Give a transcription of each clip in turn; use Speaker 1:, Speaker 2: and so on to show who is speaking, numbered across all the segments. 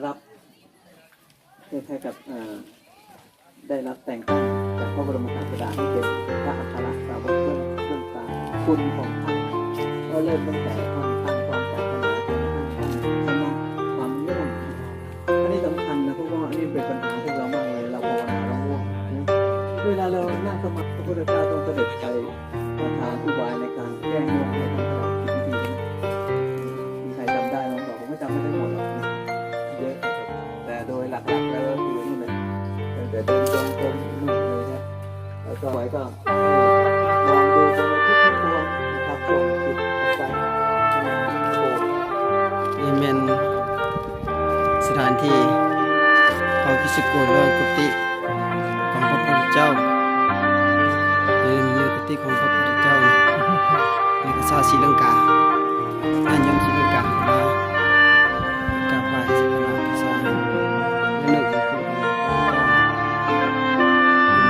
Speaker 1: รับคล้ายๆกับได้รับแต่งตั้งจากพระบรมศาสดาให้เป็นพระอัครสาวกเบื้องกลางคุณของท่านก็เริ่มตั้งแต่ทำความศาสนาความง่วงอันนี้สำคัญนะเพราะว่าอันนี้เป็นปัญหาพวกเรามากเลยเราภาวนาเราง่วงเวลาเรานั่งสมาธิพระพุทธเจ้าต้องเสด็จไปประทานอุบายในการแก้ง่วงให้ท่านเราคิดดีๆมีใครจำได้มั้ยบอกผมไม่จำไม่ได้หมดหรอกเยอะแต่โดยหลักๆแล้วก็คือนู่นแหละแต่เดินจงกรมนู่นเลยนะแล้วก็ไว้ก็มองดูคนที่ทุกตัวนะครับส่งจิตออกไป
Speaker 2: นี่แม่นสถานที่ของพิสุโกโลกุติของพระพุทธเจ้านี่กุติของพระพุทธเจ้านี่ก็ชาวศรีลังกาอันยมศรีลังกากราบไหว้สักการะบูชานึกถึงคุณ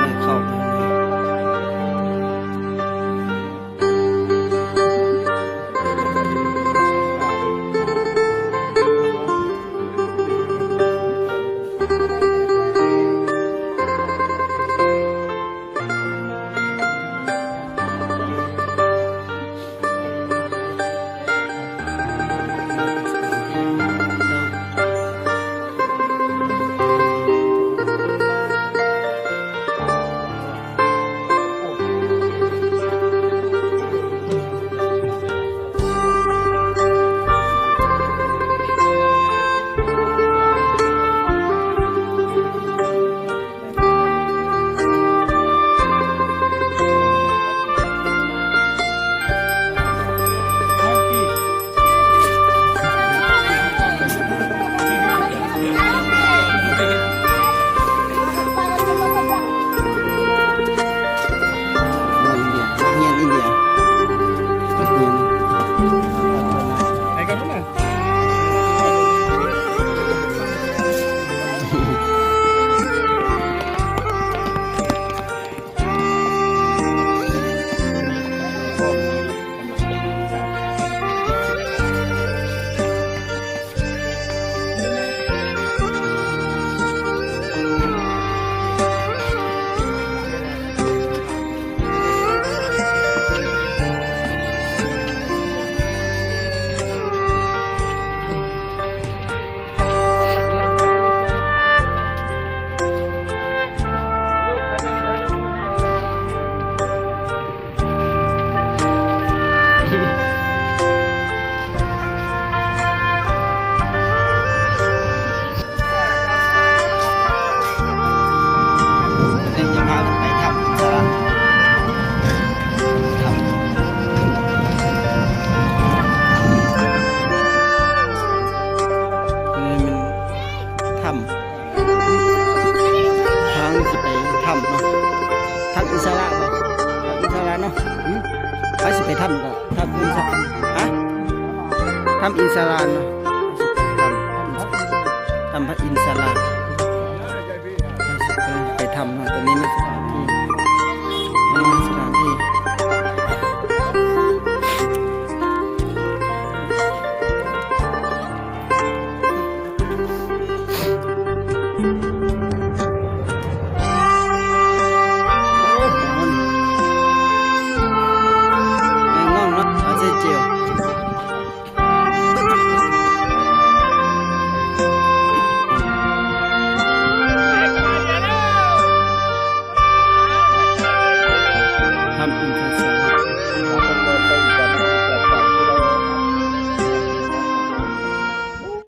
Speaker 2: ไม่เข้าไปทำอินสลานเนาะทำพระอินสลานไปทำเนาะตอนนี้ไม่สถานที่สถาน